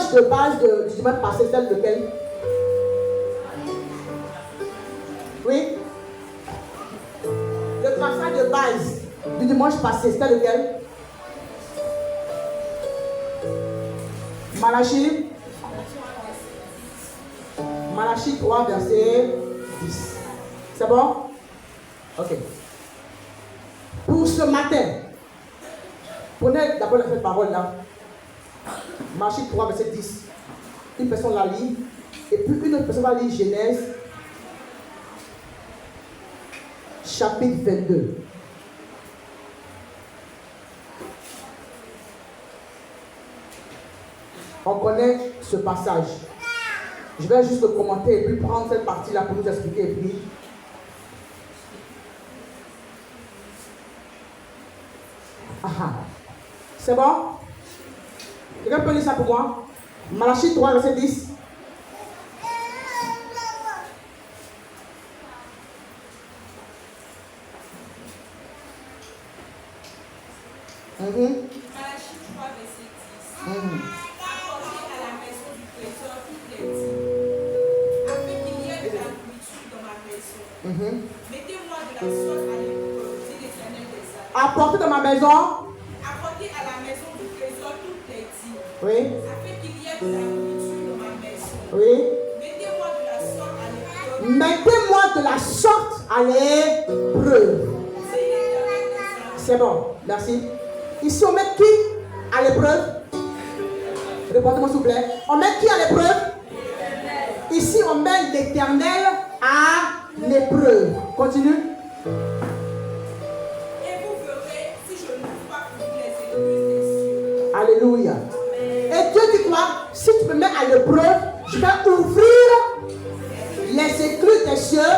passage de base du dimanche passé, c'est lequel? Oui? Le passage de base du dimanche passé, c'était lequel? Malachie 3, verset 10. C'est bon? Ok. Pour ce matin, prenez d'abord cette parole-là. Malachie 3, verset 10. Une personne la lit, et puis une autre personne va lire Genèse, chapitre 22. On connaît ce passage. Je vais juste le commenter et puis prendre cette partie-là pour nous expliquer et puis. C'est bon? Quelqu'un peut lire ça pour moi? Malachie 3, verset 10. Malachie 3, verset 10. Apportez à la maison du trésor toutes les dîmes, afin qu'il y ait de la nourriture dans ma maison. Mettez-moi de la sorte à l'épreuve, dit l'Éternel des armées. Apportez dans ma maison. Apportez à la maison du trésor toutes les dîmes, Oui. afin qu'il y ait de la nourriture dans ma maison. Oui. Mettez-moi de la sorte à l'épreuve. Mettez-moi de la sorte à l'épreuve. C'est bon, merci. Ici, on met qui à l'épreuve? Répondez-moi s'il vous plaît. On met qui à l'épreuve? Ici, on met l'Éternel à l'épreuve. Continue. Et vous verrez si je n'ouvre pas pour vous les écluses des cieux. Alléluia. Et Dieu dit quoi? Si tu me mets à l'épreuve, je vais ouvrir les écluses des cieux.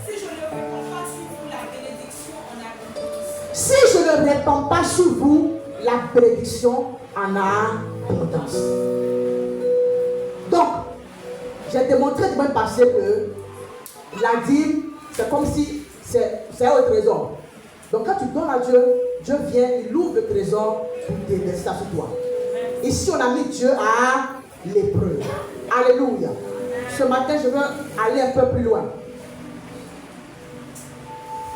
Si je ne réponds pas sur vous la bénédiction en abondance. Si je ne répands pas sur vous la bénédiction en abondance. Donc, j'ai démontré dimanche passé que la dîme, c'est comme si c'est au trésor. Donc, quand tu donnes à Dieu, Dieu vient, il ouvre le trésor pour déverser ça sur toi. Ici, on a mis Dieu à l'épreuve. Alléluia. Ce matin, je veux aller un peu plus loin.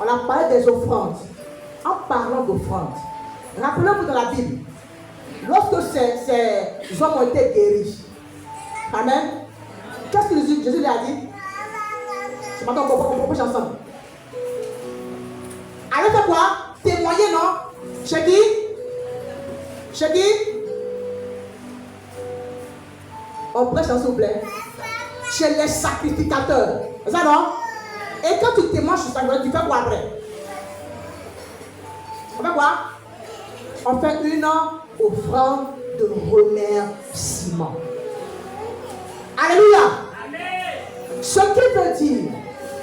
On a parlé des offrandes. En parlant d'offrandes, rappelez-vous dans la Bible, lorsque ces hommes ont été guéris, amen, qu'est-ce que Jésus lui a dit? Ce matin, on prêche ensemble. Allez faire quoi? Témoigner, non? Chez qui? Chez qui? On prêche ensemble, s'il vous plaît. Chez les sacrificateurs. C'est ça, non? Et quand tu témoignes sur sacrificateur, tu fais quoi après? On fait quoi? On fait une offrande de remerciement. Alléluia. Amen. Ce qui veut dire,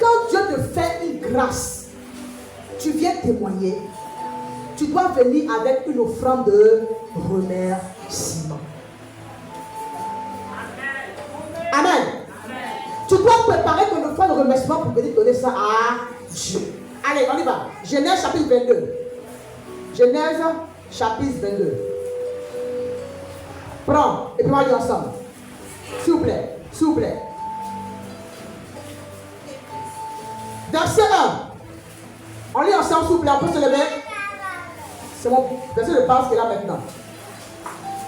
quand Dieu te fait une grâce, tu viens témoigner, tu dois venir avec une offrande de remerciement. Amen. Amen. Tu dois préparer ton offrande de remerciement pour venir donner ça à Dieu. Allez, on y va. Genèse chapitre 22. Genèse chapitre 22. Prends et puis on va lire ensemble. S'il vous plaît, s'il vous plaît. Verset 1. On lit ensemble, s'il vous plaît, on peut se lever. C'est mon verset de base qui est là maintenant.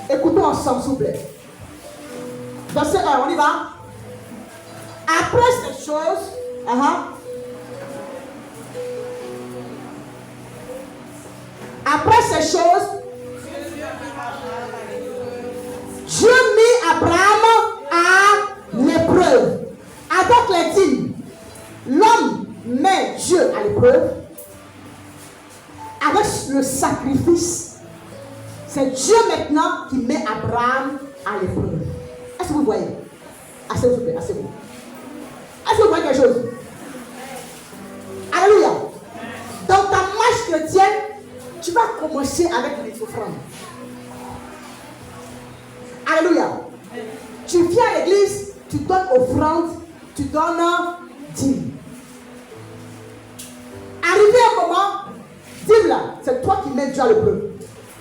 Écoutons ensemble, s'il vous plaît. Verset 1, on y va. Après ces choses, après ces choses, Dieu mit Abraham à l'épreuve. Avec les dîmes, l'homme met Dieu à l'épreuve. Avec le sacrifice, c'est Dieu maintenant qui met Abraham à l'épreuve. Est-ce que vous voyez? Asseyez-vous, s'il vous plaît, asseyez-vous. Est-ce que vous voyez quelque chose? Alléluia. Dans ta marche chrétienne, tu vas commencer avec les offrandes. Alléluia. Tu viens à l'église, tu donnes offrande, tu donnes dîme. Arrivé un moment, dîme là, c'est toi qui mets Dieu à l'épreuve.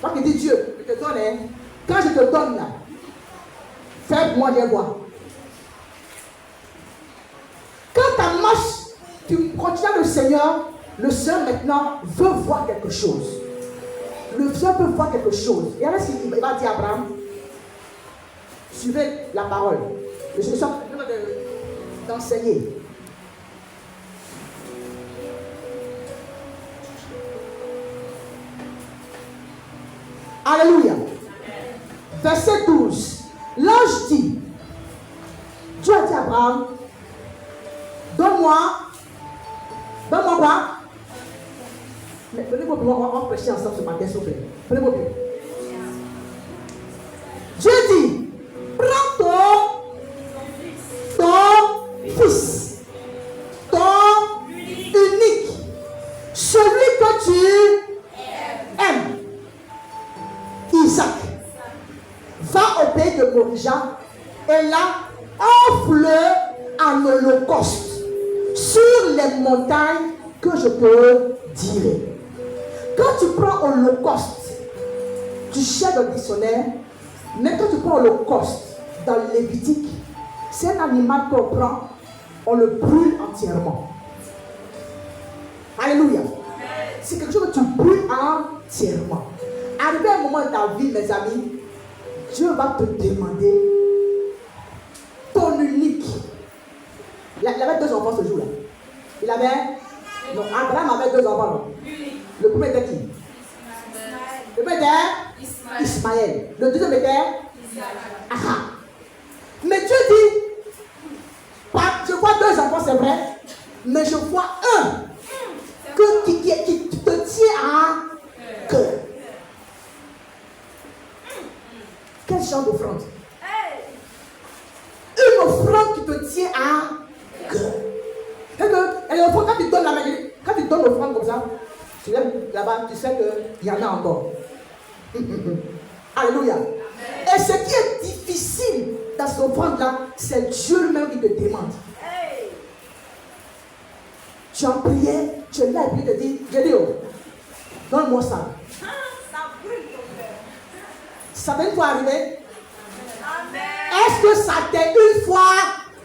Toi qui dis Dieu, je te donne, quand je te donne là, Fais-moi les voir. Quand ta marche, tu continues le Seigneur maintenant veut voir quelque chose. Le Seigneur veut voir quelque chose. Et alors, il va dire à Abraham, suivez la parole. Je suis en train d'enseigner. Alléluia. Verset 12. L'ange dit, Dieu a dit à Abraham, donne-moi quoi? Mais prenez-moi, on va prêcher ensemble ce matin, s'il vous plaît. Prenez-moi bien. Dieu dit, prends ton fils, ton unique, celui que tu aimes, Isaac, va au pays de Morija et là, offre-le en holocauste sur les montagnes que je te dirai. Quand tu prends holocauste, tu cherches dans le dictionnaire, mais quand tu prends holocauste dans le Lévitique, c'est un animal qu'on prend, on le brûle entièrement. Alléluia. C'est quelque chose que tu brûles entièrement. Arrivé à un moment de ta vie, mes amis, Dieu va te demander ton unique. Il avait 2 enfants ce jour-là. Il avait. Non, Abraham avait 2 enfants. Non? Le premier était qui? Le premier était Ismaël. Le deuxième était Aha. Mais Dieu dit, je vois 2 enfants, c'est vrai, mais je vois un qui te tient à cœur. Quel genre d'offrande? Une offrande qui te tient à cœur. Et l'offrande, quand tu donnes quand tu donnes l'offrande comme ça, tu lèves là-bas, tu sais qu'il y en a encore. Alléluia. Et ce qui est difficile dans cette offrande-là, c'est Dieu lui-même qui te demande. Tu as prié, tu es là et puis tu te dis, Gédéon, donne-moi ça. Ça t'est une fois arrivé? Est-ce que ça t'est une fois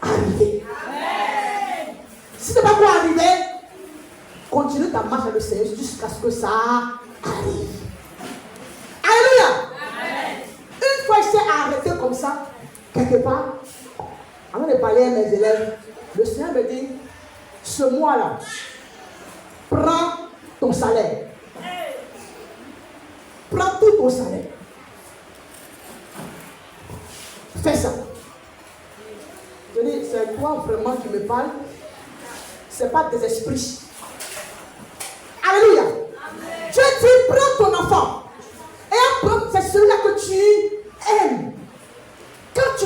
arrivé? Amen. Si ce n'est pas quoi arrivé, continue ta marche avec le Seigneur jusqu'à ce que ça arrive. Alléluia. Amen. Une fois il s'est arrêté comme ça, quelque part, avant de parler à mes élèves, le Seigneur me dit, ce mois-là, prends ton salaire. Prends tout ton salaire. Fais ça. Je dis, c'est toi vraiment qui me parle. Ce n'est pas des esprits. Alléluia. Amen. Dieu dit, prends ton enfant. Et après, c'est celui-là que tu aimes. Quand tu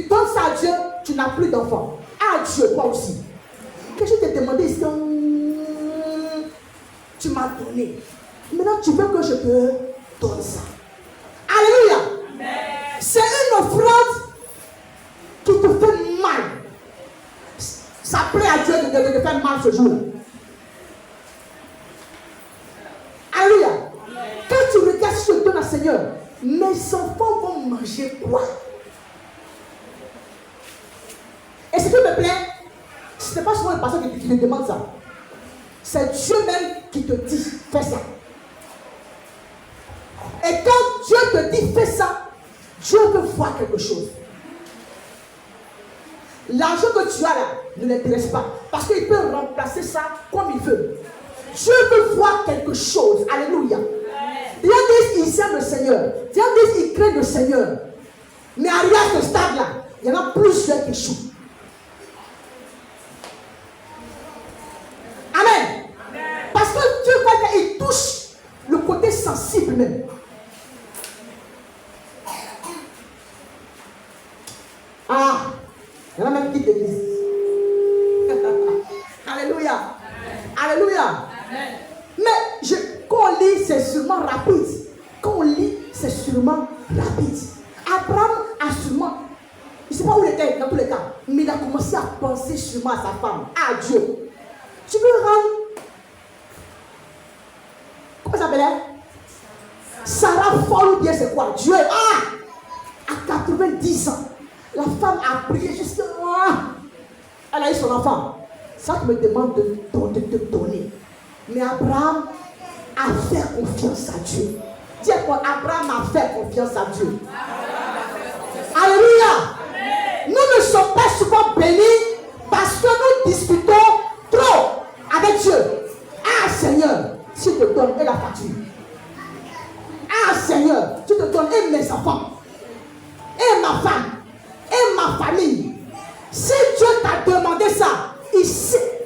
donnes ça à Dieu, tu n'as plus d'enfant. À Dieu, toi aussi. Que je t'ai demandé ici, tu m'as donné. Maintenant, tu veux que je te donne ça. Alléluia. Amen. C'est une offrande qui te fait mal. Ça plaît à Dieu de te faire mal ce jour. Alléluia. Quand tu regardes ce que je donne à Seigneur, mes enfants vont manger quoi? Et ce qui me plaît, ce n'est pas souvent une personne qui te demande ça. C'est Dieu même qui te dit, fais ça. Et quand Dieu te dit, fais ça, Dieu veut voir quelque chose. L'argent que tu as là ne l'intéresse pas. Parce qu'il peut remplacer ça comme il veut. Dieu veut voir quelque chose. Alléluia. Il y a des qui aiment le Seigneur. Il y a des qui craignent le Seigneur. Mais arrivé à ce stade-là, il y en a plusieurs qui échouent. Amen. Parce que Dieu voit qu'il touche le côté sensible même. Ah, il y en a même qui te disent. Alléluia. Amen. Alléluia. Amen. Mais quand on lit, c'est sûrement rapide. Quand on lit, c'est sûrement rapide. Abraham a sûrement, je ne sais pas où il était dans tous les cas, mais il a commencé à penser sûrement à sa femme, à Dieu. Tu veux rendre, comment ça s'appelait? Sarah folle ou bien c'est quoi? Dieu, à 90 ans. la femme a prié justement. Elle a eu son enfant. Ça me demande de te donner. Mais Abraham a fait confiance à Dieu. Dis quoi, Abraham a fait confiance à Dieu. Alléluia. Nous ne sommes pas souvent bénis parce que nous discutons trop avec Dieu. Ah Seigneur, si je te donne et la facture. Ah Seigneur, tu te donnes et mes enfants, et ma femme, et ma famille. Si Dieu t'a demandé ça, il sait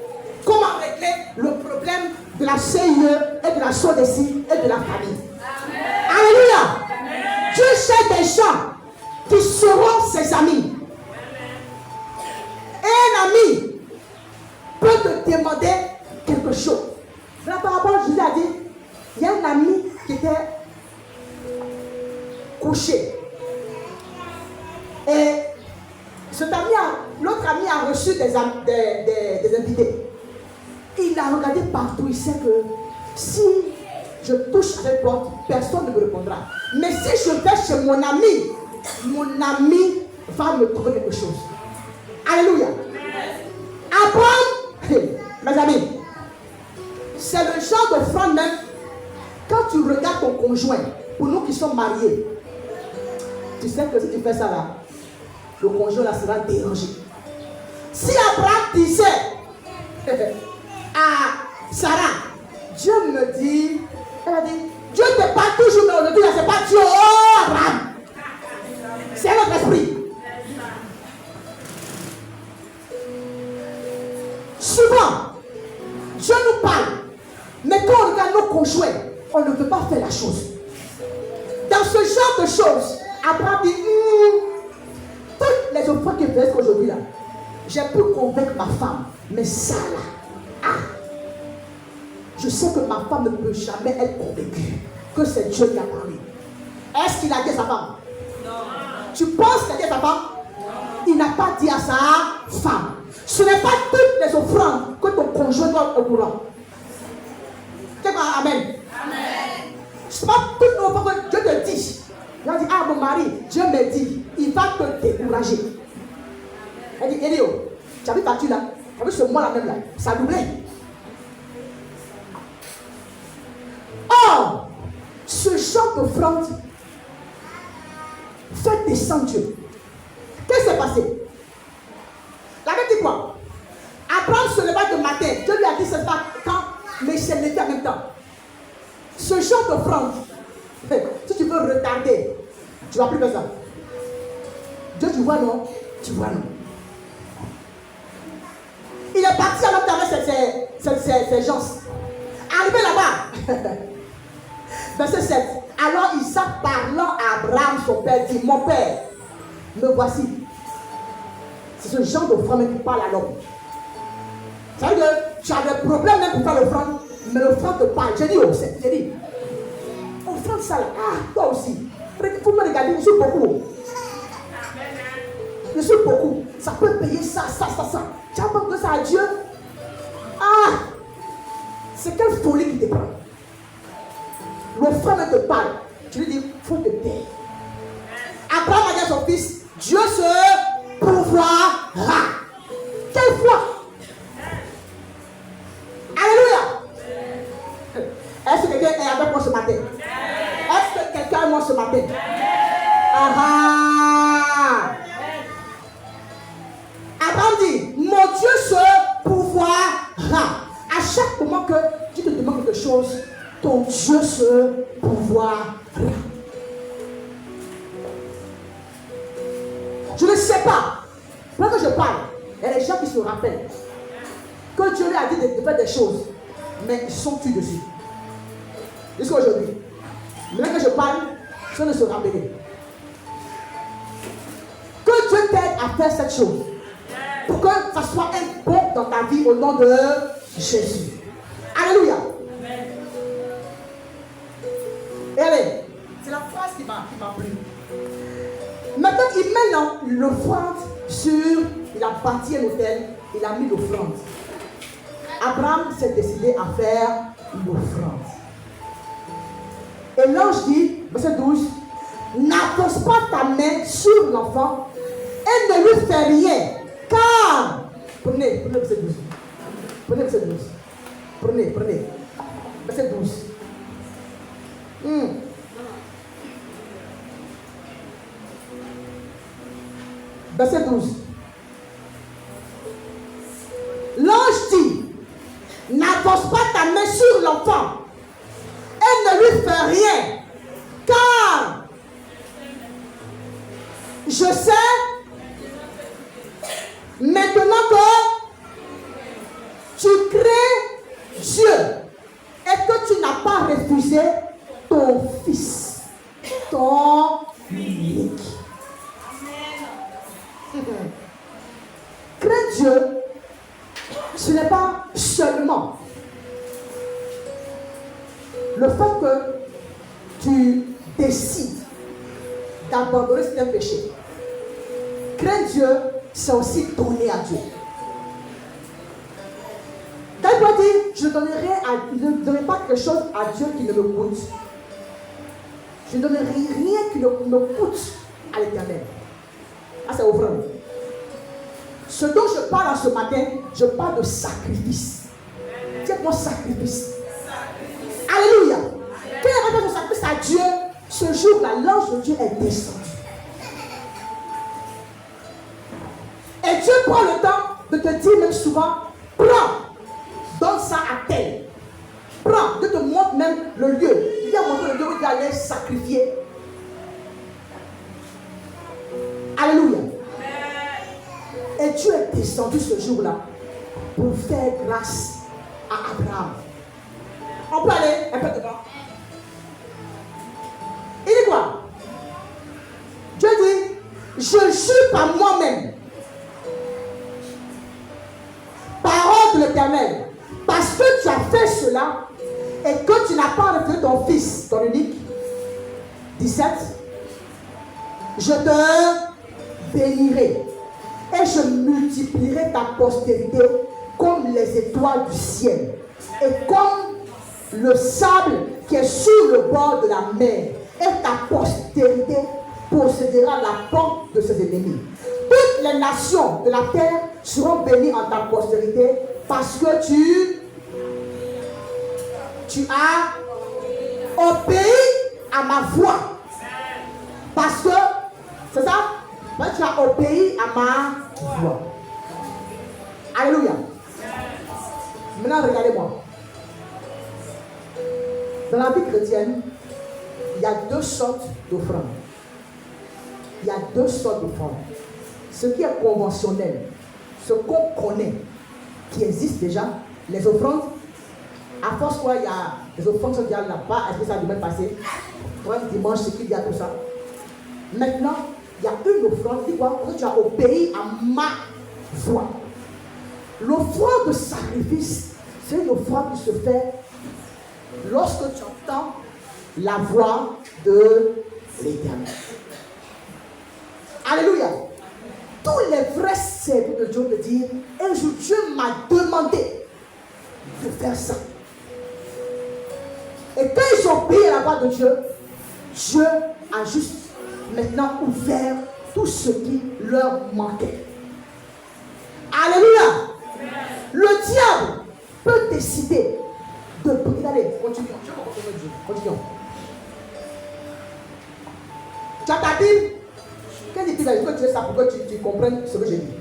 comment régler le problème de la CIE et de la SODECI et de la famille. Amen. Alléluia. Amen. Dieu cherche des gens qui seront ses amis. Et un ami peut te demander quelque chose. Dans la parabole, Jésus a dit, il y a un ami qui était couché. Et l'autre ami a reçu des invités. Il a regardé partout, il sait que si je touche à cette porte, personne ne me répondra. Mais si je vais chez mon ami va me trouver quelque chose. Alléluia. Abraham, mes amis, c'est le genre d'offrande même, quand tu regardes ton conjoint, pour nous qui sommes mariés, tu sais que si tu fais ça là, le conjoint là sera dérangé. Si Abraham disait à Sarah, Dieu me dit, elle a dit, Dieu te parle toujours, mais aujourd'hui là, c'est pas Dieu, oh Abraham, c'est notre esprit. Souvent, Dieu nous parle, mais quand on regarde nos conjoints, on ne peut pas faire la chose. Dans ce genre de choses, Abraham dit, toutes les offrandes que je fais aujourd'hui là, j'ai pu convaincre ma femme, mais ça là, je sais que ma femme ne peut jamais être convaincue que c'est Dieu qui a parlé. Est-ce qu'il a dit à sa femme? Non. Tu penses qu'il a dit à sa femme? Non. Il n'a pas dit à sa femme. Ce n'est pas toutes les offrandes que ton conjoint doit être au courant. Amen. Amen. Ce n'est pas toutes les offrandes que Dieu te dit. Il a dit, ah mon mari, Dieu m'a dit, il va te décourager. Elle dit, Elio, tu as vu ta tue là? Tu as vu ce mois là même là? Ça a doublé. Or, ce genre d'offrande fait descendre Dieu. Qu'est-ce qui s'est passé? La Bible dit quoi? Abraham se leva de matin. Dieu lui a dit, c'est pas quand, mais il s'est levé en même temps. Ce genre d'offrande, si tu veux retarder, tu vas plus faire ça. Dieu, tu vois non? Tu vois non? Il est parti en même temps avec ses gens. Arrivé là-bas, verset 7. Alors Isaac parlant à Abraham, son père, dit, mon père, me voici. C'est ce genre d'offrande qui parle à l'homme. Ça veut dire que tu as des problèmes même pour faire l'offrande, mais l'offrande te parle. J'ai dit, oh, j'ai dit, offrande ça là, toi aussi. Vous me regardez, je suis beaucoup. Je suis beaucoup. Ça peut payer ça. Tu as pas que ça à Dieu. C'est quelle folie qui te prend. L'offrande te parle. Tu lui dis, il faut te taire. Abraham a dit à son fils, Dieu se pourvoira. Quelle foi. Alléluia. Est-ce que quelqu'un est avec moi ce matin? Est-ce que quelqu'un est avec moi ce matin? Abraham dit, mon Dieu se pourvoira. À chaque moment que tu te demandes quelque chose, ton Dieu se pourvoira. Je ne sais pas. Pendant que je parle, il y a des gens qui se rappellent que Dieu lui a dit de faire des choses, mais ils sont tués dessus. Jusqu'à aujourd'hui. Maintenant que je parle, ça ne se rappelle. Que Dieu t'aide à faire cette chose. Pour que ça soit un bon dans ta vie au nom de Jésus. Alléluia. Et allez, c'est la phrase qui m'a plu. Maintenant, il met l'offrande sur, il a bâti un hôtel, il a mis l'offrande. Abraham s'est décidé à faire l'offrande. Et l'ange dit, verset 12, n'apose pas ta main sur l'enfant et ne lui fait rien. Car, prenez verset 12. Prenez verset 12. Prenez. Verset 12. Verset 12. L'ange dit, n'avance pas ta main sur l'enfant et ne lui fais rien, car je sais maintenant que tu crées Dieu et que tu n'as pas refusé ton fils, ton unique. Crains Dieu, ce n'est pas seulement le fait que tu décides d'abandonner certains péchés. Craindre Dieu, c'est aussi donner à Dieu. David doit dire, je ne donnerai pas quelque chose à Dieu qui ne me coûte. Je ne donnerai rien qui ne me coûte à l'Éternel. Ah, c'est offrande. Ce dont je parle ce matin, je parle de sacrifice. Dites-moi sacrifice. Alléluia. Quel est le sacrifice à Dieu? Ce jour-là, l'ange de Dieu est descendu. Et Dieu prend le temps de te dire même souvent, prends, donne ça à tel. Prends, Dieu te montre même le lieu. Il a montré le lieu où il allait sacrifier. Alléluia. Et Dieu est descendu ce jour-là pour faire grâce à Abraham. On peut aller un peu devant. Il dit quoi? Dieu dit, je jure par moi-même, parole de l'Éternel, parce que tu as fait cela et que tu n'as pas refusé ton fils, ton unique. 17. Je te bénirai et je multiplierai ta postérité comme les étoiles du ciel et comme le sable qui est sur le bord de la mer, et ta postérité possédera la porte de ses ennemis. Toutes les nations de la terre seront bénies en ta postérité parce que tu as obéi à ma voix. Parce que, c'est ça? Parce que tu as obéi à ma voix. Alléluia. Maintenant, regardez-moi. Dans la vie chrétienne, il y a deux sortes d'offrandes. Il y a deux sortes d'offrandes. Ce qui est conventionnel, ce qu'on connaît, qui existe déjà, les offrandes, à force quoi, il y a des offrandes qui sont déjà là-bas, est-ce que ça a même passé? Dimanche, c'est qu'il y a tout ça. Maintenant, il y a une offrande, dis quoi? Que tu as obéi à ma voix. L'offrande de sacrifice, c'est une offrande qui se fait lorsque tu entends la voix de l'Éternel. Alléluia. Tous les vrais serviteurs de Dieu me disent, un jour Dieu m'a demandé de faire ça. Et quand ils ont obéi à la voix de Dieu, Dieu a juste maintenant ouvert tout ce qui leur manquait. Alléluia. Le diable peut décider de briser. Allez, continuons. Continuons. Tu as ta Bible? Quand il dit que tu es ça pour que tu comprennes ce que j'ai dit.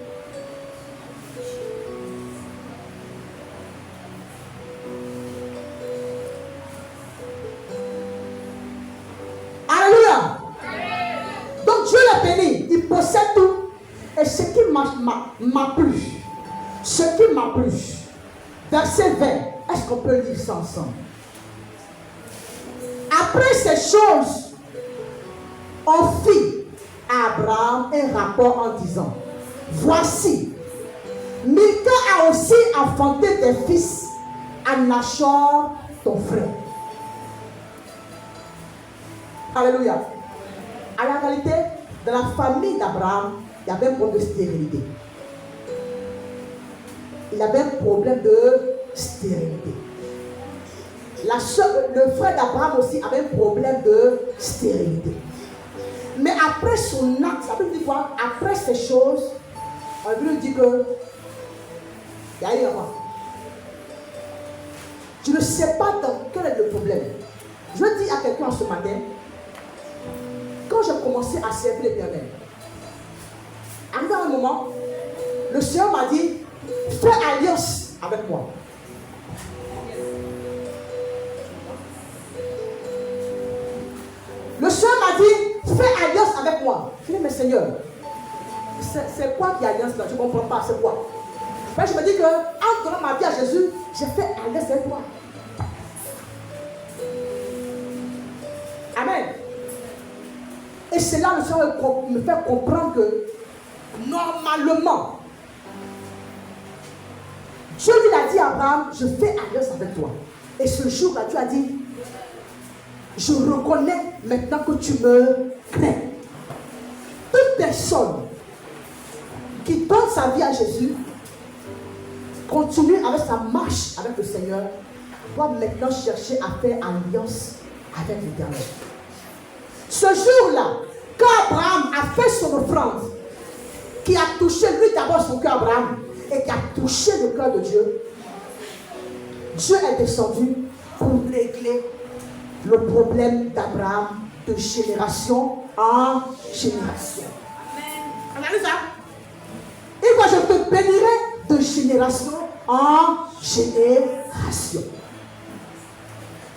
Alléluia. Donc Dieu l'a béni, il possède tout. Et ce qui m'a plu, verset 20, est-ce qu'on peut lire ça ensemble? Après ces choses, on fit à Abraham un rapport en disant, voici, Milca a aussi enfanté des fils à Nachor, ton frère. Alléluia. À la réalité, dans la famille d'Abraham, il y avait un problème de stérilité. Il avait un problème de stérilité. Le frère d'Abraham aussi avait un problème de stérilité. Mais après son acte, ça veut dire quoi? Après ces choses, on veut dire que il y a eu un roi. Je ne sais pas dans quel est le problème. Je veux dire à quelqu'un ce matin, quand j'ai commencé à servir l'Éternel, arrivé à un moment, le Seigneur m'a dit, fais alliance avec moi. Le Seigneur m'a dit, fais alliance avec moi. Je dis, mais Seigneur, c'est quoi qui est alliance là? Je ne comprends pas, c'est quoi? Mais je me dis que, en donnant ma vie à Jésus, j'ai fait alliance avec toi. Amen. Et c'est là que le Seigneur me fait comprendre que, normalement, Dieu lui a dit à Abraham, je fais alliance avec toi. Et ce jour-là, Dieu a dit, je reconnais maintenant que tu me crains. Toute personne qui donne sa vie à Jésus, continue avec sa marche avec le Seigneur, doit maintenant chercher à faire alliance avec l'Éternel. Ce jour-là, quand Abraham a fait son offrande, qui a touché lui d'abord son cœur Abraham, et qui a touché le cœur de Dieu, Dieu est descendu pour régler le problème d'Abraham de génération en génération. Amen. Regardez ça. Et moi je te bénirai de génération en génération.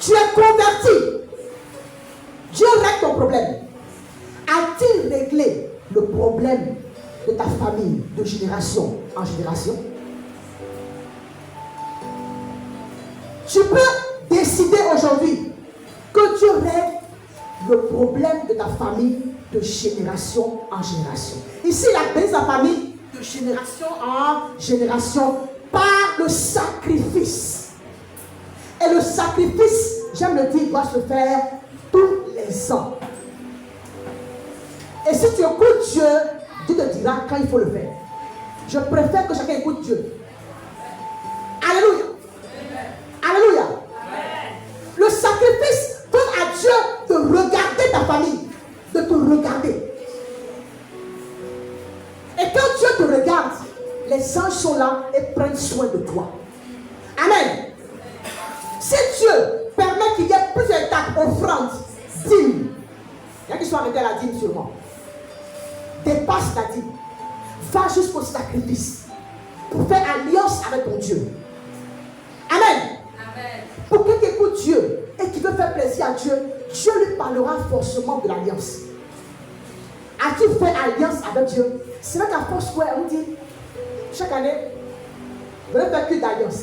Tu es converti. Dieu règle ton problème. A-t-il réglé le problème de ta famille de génération en génération? Tu peux décider aujourd'hui que Dieu règle le problème de ta famille de génération en génération. Ici, il a béni sa famille de génération en génération par le sacrifice. Et le sacrifice, j'aime le dire, doit se faire tous les ans. Et si tu écoutes Dieu, Dieu te dira quand il faut le faire. Je préfère que chacun écoute Dieu. Alléluia. Alléluia. Le sacrifice donne à Dieu de regarder ta famille, de te regarder. Et quand Dieu te regarde, les anges sont là et prennent soin de toi. Amen. Si Dieu permet qu'il y ait plusieurs étapes, offrande, dîme, il y a qui sont arrêtés à la dîme sûrement. Dépasse la dîme. Va jusqu'au sacrifice pour faire alliance avec ton Dieu. Amen. Amen. Pour quelqu'un qui écoute Dieu et qui veut faire plaisir à Dieu, Dieu lui parlera forcément de l'alliance. As-tu fait alliance avec Dieu? C'est vrai qu'à force, on dit chaque année, je ne fais que d'alliance.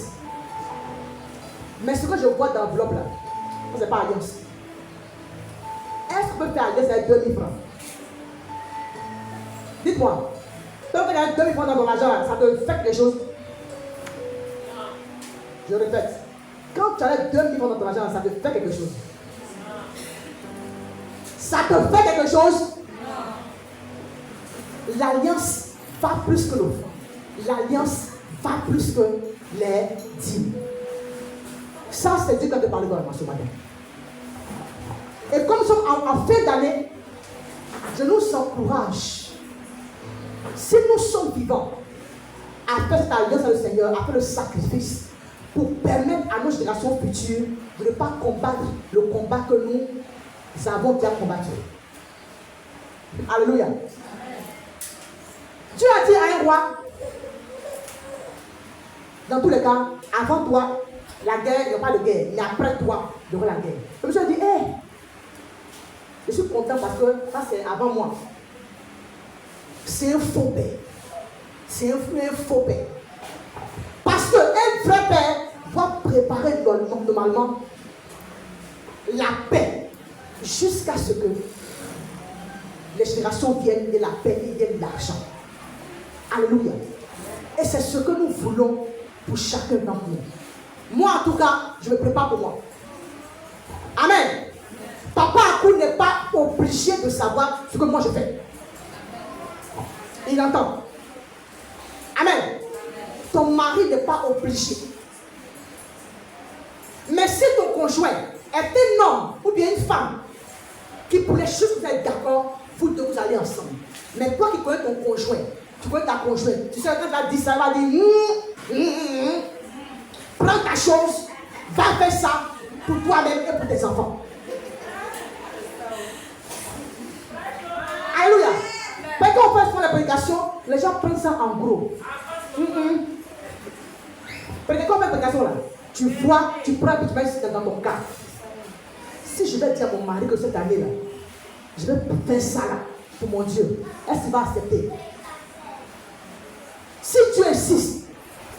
Mais ce que je vois dans l'enveloppe là, ce n'est pas alliance. Est-ce qu'on peut faire alliance avec 2000 francs? Dites-moi, tant que tu as 2000 francs dans ton argent, ça te fait quelque chose? Je répète, quand tu as 2000 francs dans ton argent, ça te fait quelque chose? Ça te fait quelque chose? L'alliance va plus que l'offrande. L'alliance va plus que les dîmes. Ça, c'est Dieu qui a te parlé vraiment ce matin. Et comme nous sommes en fin d'année, je nous encourage. Si nous sommes vivants, à faire cette alliance avec le Seigneur, à faire le sacrifice, pour permettre à nos générations futures de ne pas combattre le combat que nous avons déjà combattu. Alléluia. Dieu a dit à un roi, dans tous les cas, avant toi, la guerre, il n'y a pas de guerre, mais après toi, il y aura la guerre. Le monsieur dit, hé, je suis content parce que ça c'est avant moi. C'est un faux père. C'est un faux père. Parce qu'un vrai père doit préparer normalement la paix jusqu'à ce que les générations viennent de la paix et viennent de l'argent. Alléluia. Et c'est ce que nous voulons pour chacun d'entre nous. Moi, en tout cas, je me prépare pour moi. Amen. Papa Akou n'est pas obligé de savoir ce que moi je fais. Il entend. Amen. Ton mari n'est pas obligé. Mais si ton conjoint est un homme ou bien une femme qui pour les choses que vous êtes d'accord, vous deux, vous allez ensemble. Mais toi qui connais ton conjoint, tu connais ta conjointe, tu sais, quand tu as dit ça, elle va dire prends ta chose, va faire ça pour toi-même et pour tes enfants. Alléluia. Mais quand on passe pour la prédication, les gens prennent ça en gros. Parce que quand on fait la prédication là, tu vois, tu prends et tu mets dans ton cas. Si je vais dire à mon mari que cette année là, je vais faire ça là pour mon Dieu, est-ce qu'il va accepter? Si tu insistes,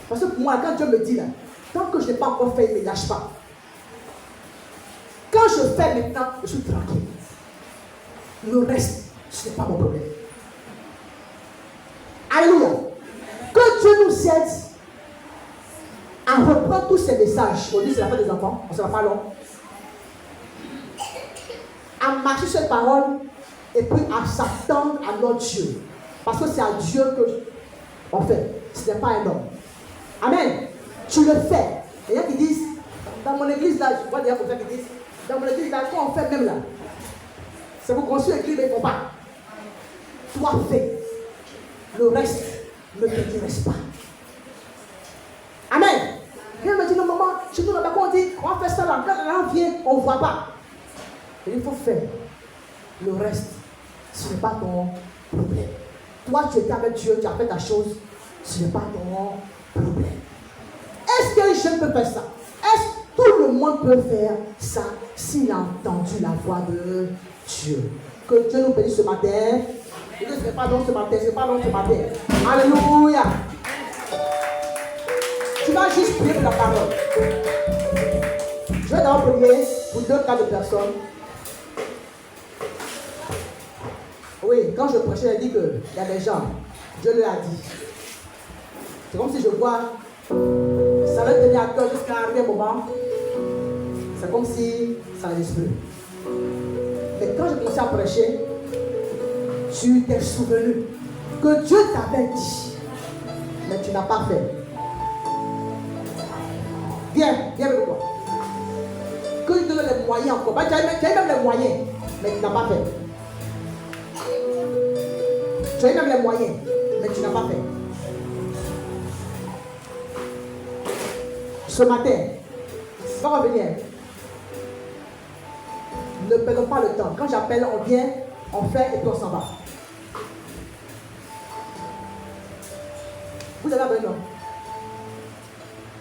parce que pour moi, quand Dieu me dit là, tant que je n'ai pas encore fait, il ne me lâche pas. Quand je fais maintenant, je suis tranquille. Le reste, ce n'est pas mon problème. Alléluia. Que Dieu nous aide à reprendre tous ces messages. On dit c'est la fin des enfants, on ne sera pas long. À marcher sur cette parole et puis à s'attendre à notre Dieu. Parce que c'est à Dieu que on fait. Ce n'est pas un homme. Amen. Tu le fais. Il y a qui disent, dans mon église là, je vois des gens comme ça qui disent, dans mon église là, quand on fait même là, c'est pour construire l'église, mais ils ne font pas. Toi fais. Le reste ne t'intéresse pas. Amen. Quelqu'un me dit, non maman, chez nous là-bas, on dit, on va faire ça là, quand l'argent vient, on ne voit pas. Et il faut faire. Le reste, ce n'est pas ton problème. Toi, tu étais avec Dieu, tu as fait ta chose, ce n'est pas ton problème. Est-ce qu'un jeune peut faire ça? Est-ce que tout le monde peut faire ça s'il a entendu la voix de Dieu? Que Dieu nous bénisse ce matin. Et que ce n'est pas long ce matin, ce n'est pas long ce matin. Alléluia. Tu vas juste prier pour la parole. Je vais d'abord prier pour 2 cas de personnes. Oui, quand je prêchais, j'ai dit qu'il y a des gens, Dieu leur a dit. C'est comme si je vois, ça va tenir à cœur jusqu'à un moment. C'est comme si ça n'existe plus. Mais quand je commençais à prêcher, tu t'es souvenu que Dieu t'avait dit, mais tu n'as pas fait. Viens avec moi. Que Dieu te donne les moyens encore. Tu as même les moyens, mais tu n'as pas fait. Tu as même les moyens, mais tu n'as pas fait. Ce matin, va revenir. Ne perdons pas le temps. Quand j'appelle, on vient, on fait et puis on s'en va. Vous avez entendu, non?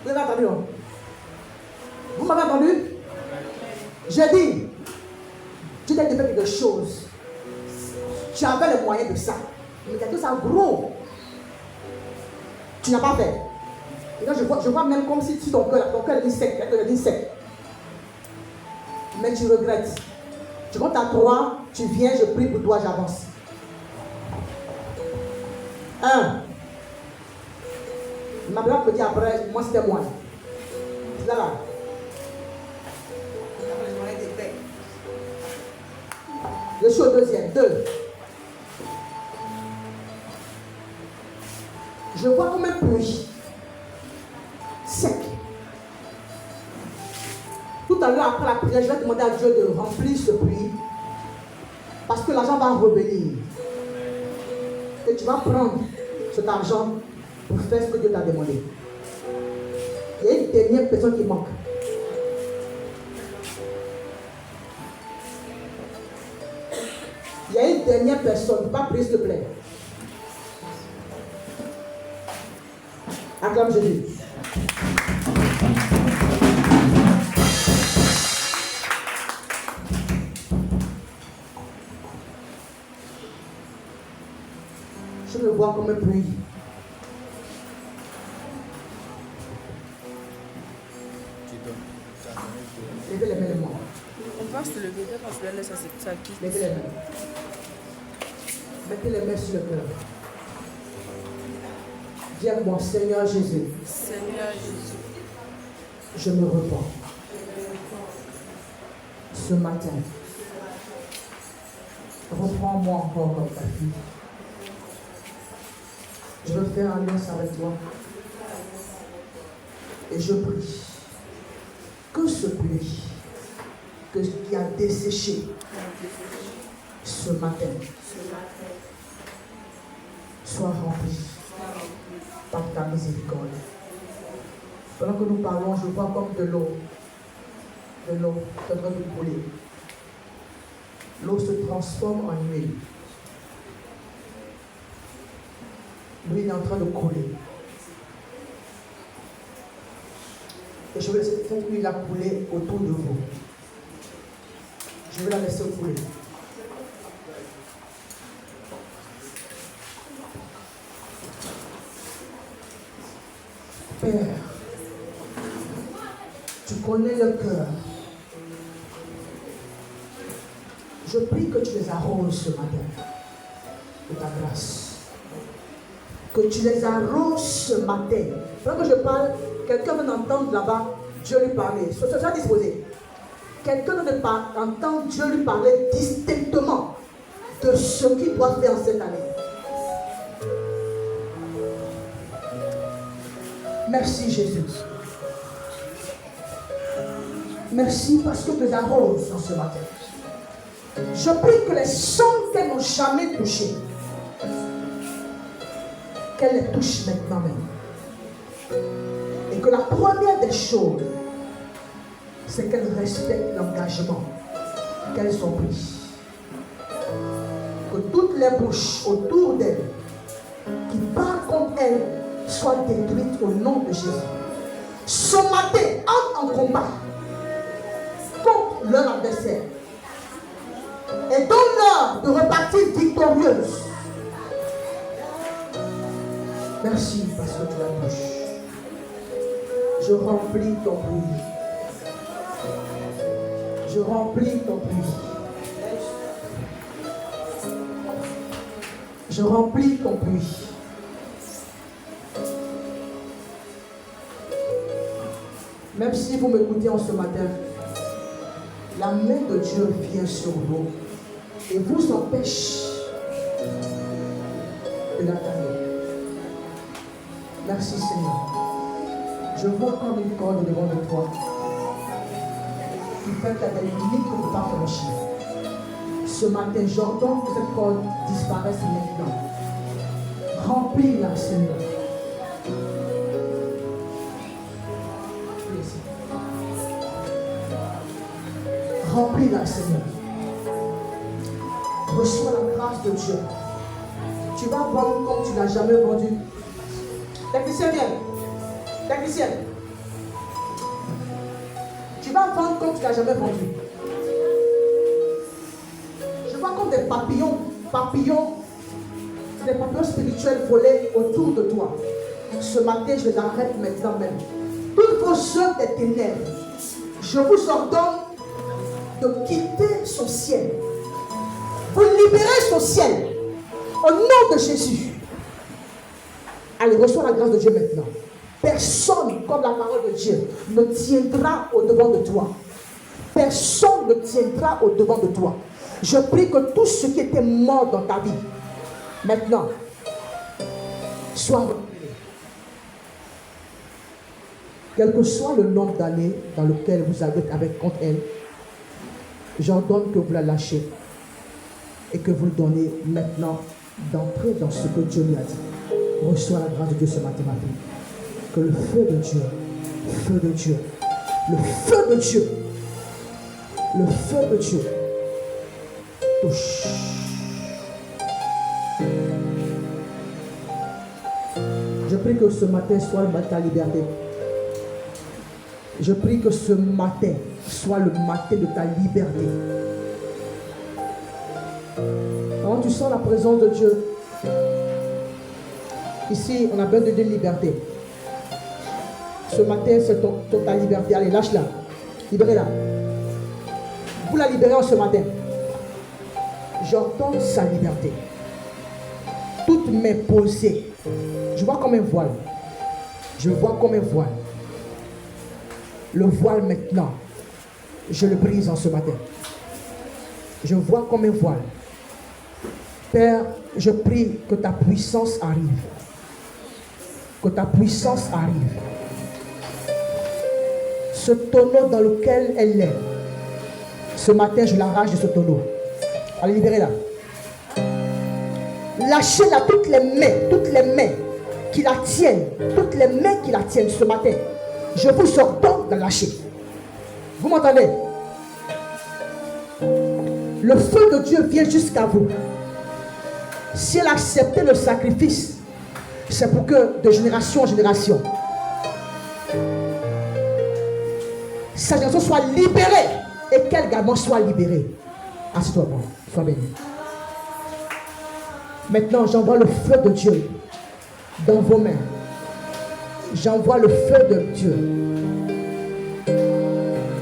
Vous avez entendu, non? Vous m'avez entendu? J'ai dit, tu t'es fait quelque chose. Tu avais les moyens de ça. Mais il y a tout ça gros. Tu n'as pas fait. Et là, je vois même comme si ton cœur est sec. Mais tu regrettes. Tu comptes à 3, tu viens, je prie pour toi, j'avance. 1. Ma blanc peut dire après, moi c'était moi. C'est là. Je suis au 2e. 2. Je vois comme un puits sec. Tout à l'heure, après la prière, je vais demander à Dieu de remplir ce puits. Parce que l'argent va revenir. Et tu vas prendre cet argent pour faire ce que Dieu t'a demandé. Il y a une dernière personne qui manque. Il y a une dernière personne. Tu peux pas prier, s'il te plaît. Acclame Jésus. Je me vois comme un puits. Levez les mains de moi. On va se lever parce que là, ça quitte. Levez les mains. Mettez les mains sur le cœur. Dis à moi, Seigneur Jésus. Seigneur Jésus. Je me repens. Ce matin. Reprends-moi encore comme ta fille. Je veux faire alliance avec toi. Et je prie que ce puits qui a desséché ce matin Sois rempli par ta miséricorde. Pendant que nous parlons, je vois comme de l'eau qui est en train de couler. L'eau se transforme en huile. L'huile est en train de couler. Et je vais laisser cette huile couler autour de vous. Je vais la laisser couler. Père, tu connais le cœur. Je prie que tu les arroses ce matin de ta grâce. Que tu les arroses ce matin. Pendant que je parle, quelqu'un va entendre là-bas Dieu lui parler. Sois disposé. Quelqu'un va entendre Dieu lui parler distinctement de ce qu'il doit faire cette année. Merci Jésus. Merci parce que tu les arroses ce matin. Je prie que les sangs qu'elles n'ont jamais touchés, qu'elles les touchent maintenant même. Et que la première des choses, c'est qu'elles respectent l'engagement qu'elles ont pris. Que toutes les bouches autour d'elles qui parlent contre elles soient détruites au nom de Jésus. Ce matin, entre en combat contre leur adversaire. Et donne-leur de repartir victorieuse. Merci parce que tu la touches. Je remplis ton bruit. Je remplis ton bruit. Je remplis ton bruit. Même si vous m'écoutez en ce matin, la main de Dieu vient sur vous et vous empêche de l'atteindre. Merci Seigneur. Je vois comme une corde devant de toi qui fait qu'il y a des limites que tu ne peux pas franchir. Ce matin, j'entends que cette corde disparaisse maintenant. Remplis-la, Seigneur. Remplis-la, Seigneur. Reçois la grâce de Dieu. Tu vas vendre comme tu n'as jamais vendu. Technicien, viens. Technicien. Tu vas vendre comme tu n'as jamais vendu. Je vois comme des papillons spirituels volés autour de toi. Ce matin, je les arrête maintenant même. Toutes vos œuvres des ténèbres, je vous ordonne de quitter son ciel. Vous libérez son ciel au nom de Jésus. Allez, reçois la grâce de Dieu maintenant. Personne, comme la parole de Dieu, ne tiendra au-devant de toi. Personne ne tiendra au-devant de toi. Je prie que tout ce qui était mort dans ta vie, maintenant, soit repris. Quel que soit le nombre d'années dans lequel vous avez avec contre elle, j'ordonne que vous la lâchez et que vous le donnez maintenant d'entrer dans ce que Dieu lui a dit. Reçois la grâce de Dieu ce matin, ma fille. Que le feu de Dieu, le feu de Dieu, touche. Je prie que ce matin soit le matin de ta liberté. Je prie que ce matin soit le matin de ta liberté. Quand tu sens la présence de Dieu, ici on a besoin de liberté. Ce matin c'est ta liberté. Allez, lâche-la. Libérez-la. Vous la libérez en ce matin. J'entends sa liberté. Toutes mes posées. Je vois comme un voile. Je vois comme un voile. Le voile maintenant, je le brise en ce matin. Je vois comme un voile. Père, je prie que ta puissance arrive. Que ta puissance arrive. Ce tonneau dans lequel elle est, ce matin, je l'arrache de ce tonneau. Allez, libérez-la. Lâchez là toutes les mains qui la tiennent, toutes les mains qui la tiennent ce matin. Je vous ordonne de lâcher. Vous m'entendez? Le feu de Dieu vient jusqu'à vous. Si elle a accepté le sacrifice, c'est pour que de génération en génération, sa génération soit libérée et qu'elle également soit libérée. Assieds-toi, bon, sois béni. Maintenant, j'envoie le feu de Dieu dans vos mains. J'envoie le feu de Dieu.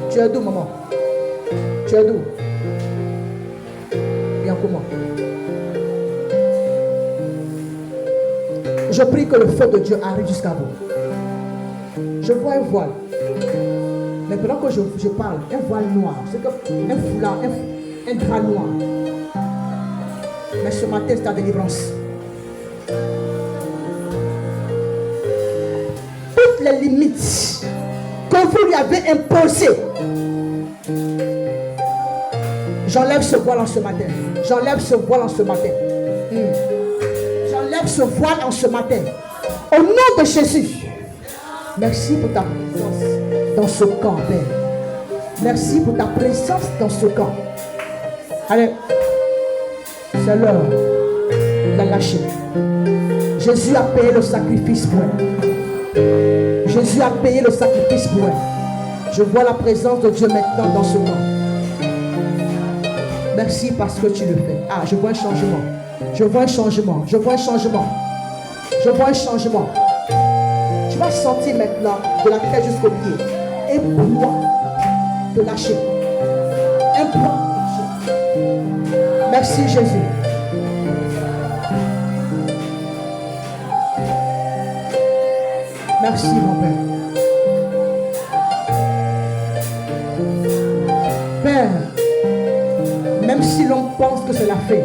Tu es d'où, maman? Tu es d'où? Viens comment? Je prie que le feu de Dieu arrive jusqu'à vous. Je vois un voile. Mais pendant que je parle, un voile noir, c'est comme un foulard, un drap noir. Mais ce matin, c'est ta délivrance. Toutes les limites que vous lui avez imposées, j'enlève ce voile en ce matin. J'enlève ce voile en ce matin. J'enlève ce voile en ce matin. Au nom de Jésus. Merci pour ta présence dans ce camp, Père. Merci pour ta présence dans ce camp. Allez. C'est l'heure de la lâcher. Jésus a payé le sacrifice pour elle. Jésus a payé le sacrifice pour elle. Je vois la présence de Dieu maintenant dans ce camp. Merci parce que tu le fais. Ah, je vois un changement. Je vois un changement. Je vois un changement. Je vois un changement. Tu vas sentir maintenant de la tête jusqu'au pied un poids de lâcher. Un poids de lâcher. Merci Jésus. Merci mon Père. Père, même si l'on pense que c'est la fin,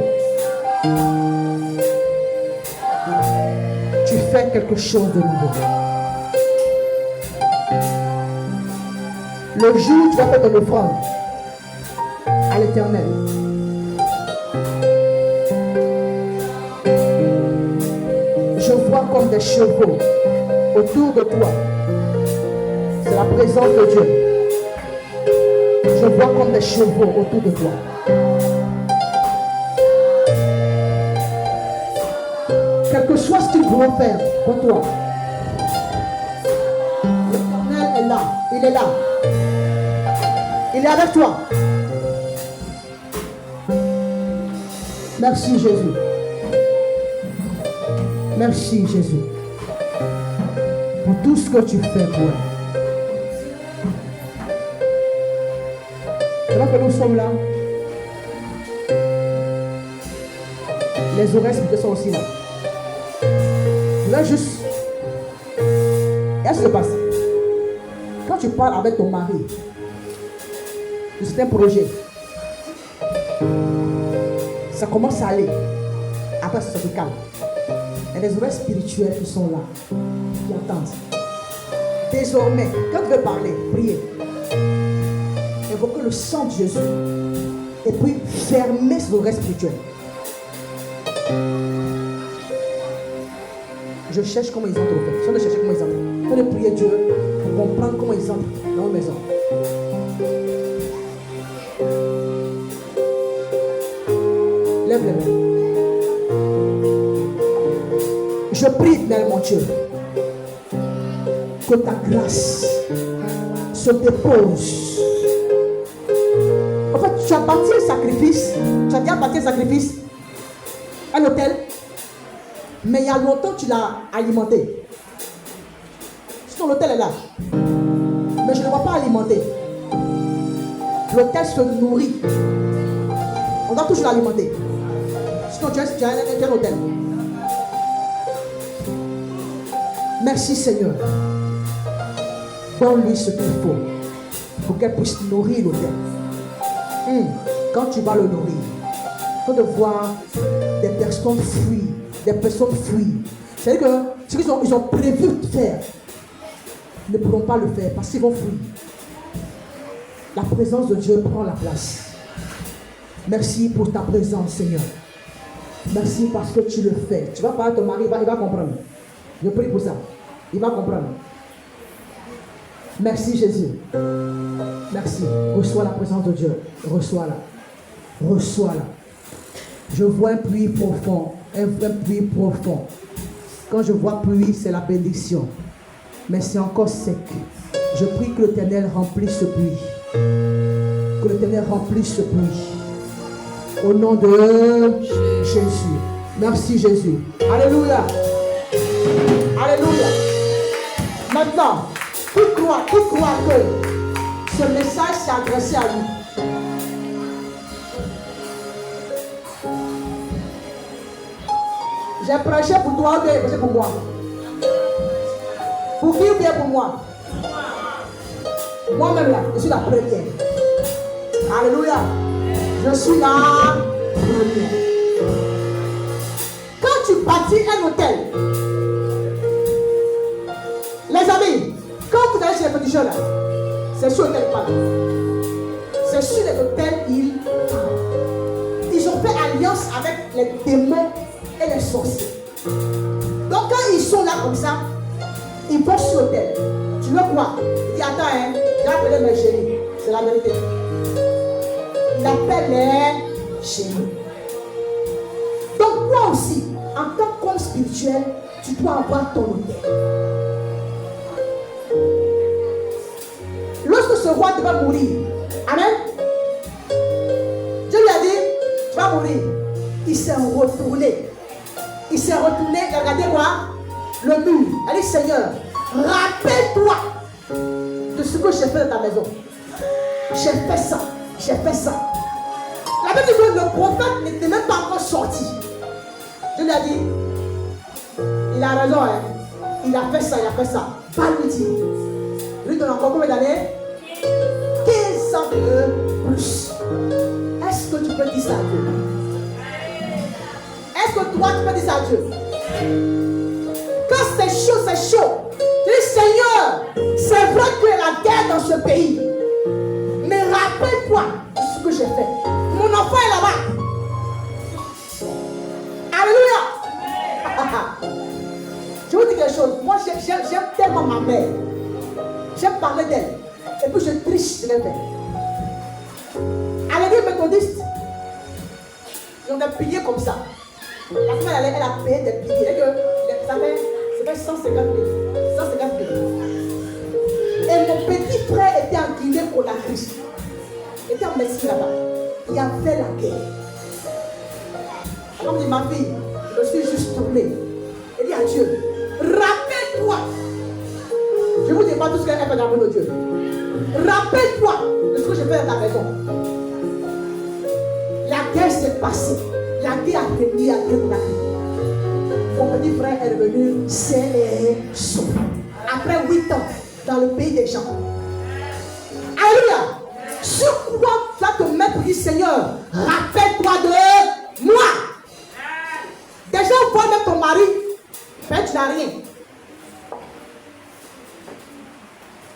tu fais quelque chose de nouveau. Le jour où tu vas faire ton offrande à l'Éternel, je vois comme des chevaux autour de toi. C'est la présence de Dieu. Je vois comme des chevaux autour de toi. Quel que soit ce qu'ils vont faire pour toi, l'Éternel est là. Il est là. Il est avec toi. Merci Jésus. Merci Jésus pour tout ce que tu fais pour elle. Pendant que nous sommes là, les oreilles spirituelles sont aussi là. Là juste, qu'est-ce qui se passe? Quand tu parles avec ton mari de certains projets, ça commence à aller. Après ça se calme. Il y a des oreilles spirituelles qui sont là, qui attendent. Désormais, quand tu veux parler, prier, invoquer le sang de Jésus et puis fermer ces oreilles spirituelles. Je cherche comment ils entrent au fait. Je viens de chercher comment ils entrent. Je viens de prier Dieu pour comprendre comment ils entrent dans la maison. Lève les mains. Je prie, Éternel mon Dieu, que ta grâce se dépose. En fait, tu as bâti un sacrifice. Tu as déjà bâti un sacrifice. Un hôtel. Mais il y a longtemps, tu l'as alimenté. Sinon, l'hôtel est là. Mais je ne le vois pas alimenté. L'hôtel se nourrit. On doit toujours l'alimenter. Sinon, tu as un hôtel. Merci Seigneur. Donne-lui ce qu'il faut pour qu'elle puisse nourrir l'hôtel. Quand tu vas le nourrir, il faut de voir des personnes fuir. Des personnes fuient. C'est-à-dire que ce qu'ils ont prévu de faire, ils ne pourront pas le faire parce qu'ils vont fuir. La présence de Dieu prend la place. Merci pour ta présence, Seigneur. Merci parce que tu le fais. Tu vas parler à ton mari, il va comprendre. Je prie pour ça. Il va comprendre. Merci Jésus. Merci. Reçois la présence de Dieu. Reçois-la. Reçois-la. Je vois un puits profond. Un puits profond. Quand je vois puits, c'est la bénédiction. Mais c'est encore sec. Je prie que l'Éternel remplisse ce puits. Que l'Éternel remplisse ce puits. Au nom de Jésus. Merci Jésus. Alléluia. Alléluia. Maintenant, qui croit que ce message s'est adressé à lui? J'ai prêché pour toi ou bien prêché pour moi? Pour qui ou bien pour moi? Moi-même là, je suis la première. Alléluia. Je suis la première. Quand tu bâtis un hôtel, les amis, quand vous allez chez les féticheurs là, c'est sur l'hôtel pas. C'est sur les hôtels ils ont fait alliance avec les démons et les sorciers. Donc quand ils sont là comme ça, ils vont sur l'hôtel. Tu veux quoi? Il dit attends, hein, j'ai appelé mes chéris. C'est la vérité. Il appelle les chéris. Donc toi aussi, en tant qu'homme spirituel, tu dois avoir ton hôtel. Lorsque ce roi devait mourir, amen, Dieu lui a dit, tu vas mourir. Il s'est retourné. Il s'est retourné, il a regardé quoi? Le mur. Il a dit, Seigneur, rappelle-toi de ce que j'ai fait dans ta maison. J'ai fait ça. J'ai fait ça. La Bible dit que le prophète n'était même pas encore sorti. Dieu lui a dit, il a raison, hein. Il a fait ça, il a fait ça. Pas lui dire. Lui donne encore combien d'années? 15 ans de plus. Est-ce que tu peux dire ça à Dieu? Est-ce que toi tu peux dire ça à Dieu? Quand c'est chaud, c'est chaud. Tu dis, Seigneur, c'est vrai qu'il y a la guerre dans ce pays. Mais rappelle-toi de ce que j'ai fait. Mon enfant est là-bas. Alléluia. Je vous dis quelque chose. Moi, j'aime tellement ma mère. J'aime parler d'elle. Et puis je triche de l'aider. À l'église méthodiste, ils ont des piliers comme ça. La femme, elle a payé des piliers. Ça fait 150 000. 150 000. Et mon petit frère était en Guinée pour la Christ. Il était en médecine là-bas. Il a fait la guerre. Comme dit ma fille, je suis juste tournée. Elle dit à Dieu, rappelle-toi. Je ne vous dis pas tout ce qu'elle a fait dans le monde de Dieu. Rappelle-toi de ce que j'ai fait dans ta maison. La guerre s'est passée. La guerre a terminé à Dieu. Mon petit frère est revenu sain et sauf. Après 8 ans dans le pays des gens. Alléluia. Sur quoi tu vas te mettre pour dire Seigneur, rappelle-toi de moi. Déjà, on voit même ton mari, mais tu n'as rien.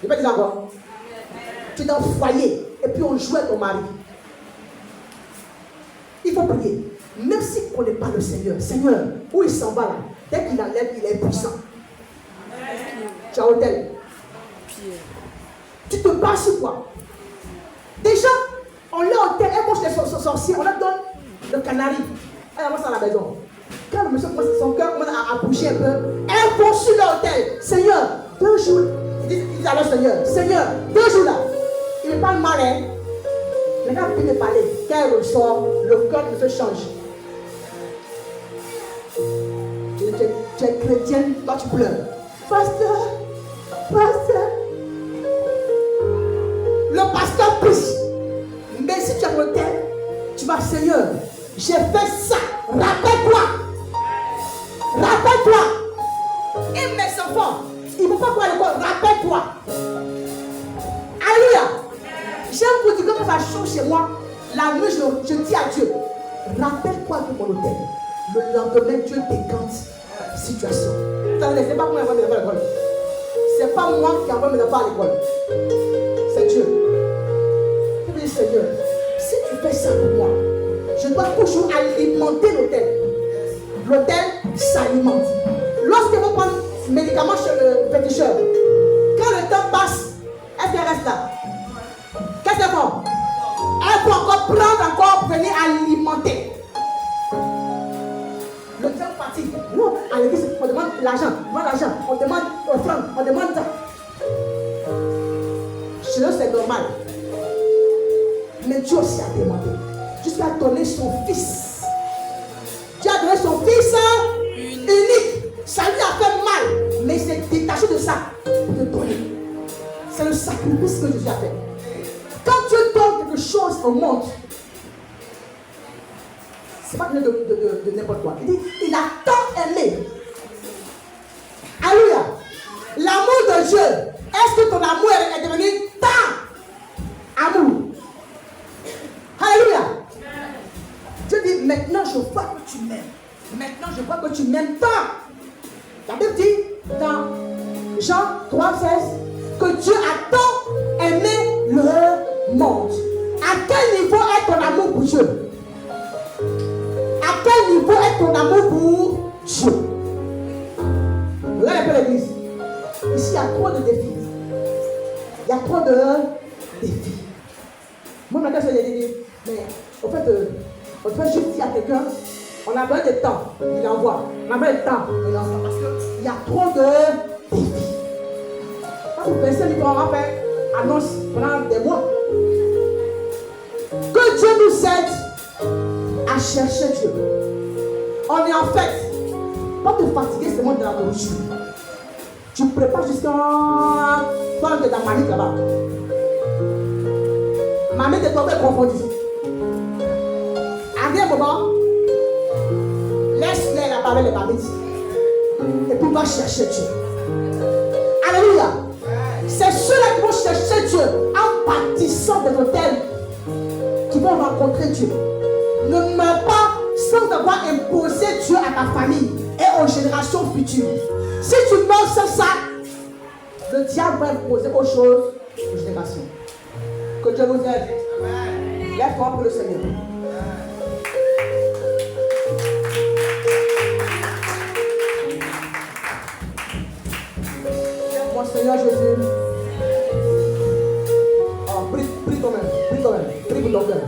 Je vais dire encore. Tu es dans le foyer et puis on joue avec ton mari. Il faut prier. Même si on n'est pas le Seigneur, Seigneur, où il s'en va là, dès qu'il enlève, il est puissant. Tu as hôtel. Tu te bats sur quoi? Déjà, on l'a hôtel, elle mange les sorciers, on leur donne le canari. Elle avance à la maison. Quand le monsieur commence, son cœur commence à bouger un peu, elle va sur l'hôtel. Seigneur, 2 jours. Il dit alors Seigneur, Seigneur, 2 jours là. Il me parle mal, hein. Maintenant, il me parler. Quand elle ressort, le cœur se change. Tu es chrétienne, toi tu pleures. Pasteur, pasteur. Le pasteur pousse. Mais si tu as le thème, tu vas, Seigneur, j'ai fait ça. Rappelle-toi. Rappelle-toi. Et mes enfants, ils ne vont pas voir le corps. Rappelle-toi. Alléluia. J'aime vous dire que quand ça chaud chez moi, la nuit, je dis à Dieu, rappelle-toi de mon hôtel. Le lendemain, Dieu décante la situation. C'est pas moi qui envoie mes enfants à l'école. C'est pas moi qui envoie mes enfants à l'école. C'est Dieu. Je dis, Seigneur, si tu fais ça pour moi, je dois toujours alimenter l'hôtel. l'autel s'alimente. Lorsque vous prenez médicaments chez le féticheur, quand le temps passe, est-ce qu'elle reste là? Qu'est-ce qu'elle fait? Elle peut encore prendre, encore venir alimenter. Le temps fatigue. Non, à l'église, on demande l'argent, on demande offrande, on demande ça. Chez eux, c'est normal. Mais Dieu aussi a demandé. Jusqu'à donner son fils. Dieu a donné son fils unique. Ça lui a fait mal. Mais il s'est détaché de ça pour te donner. C'est le sacrifice que Jésus a fait. Quand Dieu donne quelque chose au monde, c'est pas de n'importe quoi. Il dit, il a tant aimé. Alléluia. L'amour de Dieu. Est-ce que ton amour est devenu tant amour? Alléluia. Dieu dit, maintenant je vois que tu m'aimes. Maintenant je vois que tu m'aimes tant. La Bible dit dans Jean 3,16 que Dieu a tant aimé le monde. À quel niveau est ton amour pour Dieu? À quel niveau est ton amour pour Dieu? Regarde un peu l'église. Ici, il y a trop de défis. Il y a trop de défis. Moi, maintenant, je dis, mais au fait, on peut juste dire à quelqu'un, on a besoin de temps, il envoie. On a besoin de temps, il envoie. Parce qu'il y a trop de défis. Quand vous pensez qu'on va faire annonce pendant des mois, que Dieu nous aide à chercher Dieu. On est en fait, pas te fatiguer seulement de la nourriture. Tu prépares jusqu'à toi de ta mamie là-bas. Mamie te tombe confondue. À un moment, laisse-les là-bas avec les mamies. Et puis va chercher Dieu. Alléluia. C'est ceux-là qui vont chercher Dieu en bâtissant des hôtels qui vont rencontrer Dieu. Ne meurs pas sans avoir imposé Dieu à ta famille et aux générations futures. Si tu meurs sans ça, le diable va imposer autre chose aux générations. Que Dieu nous aide. Lève-toi pour le Seigneur. Mon Seigneur Jésus. Oh, prie quand même. Prie pour ton cœur.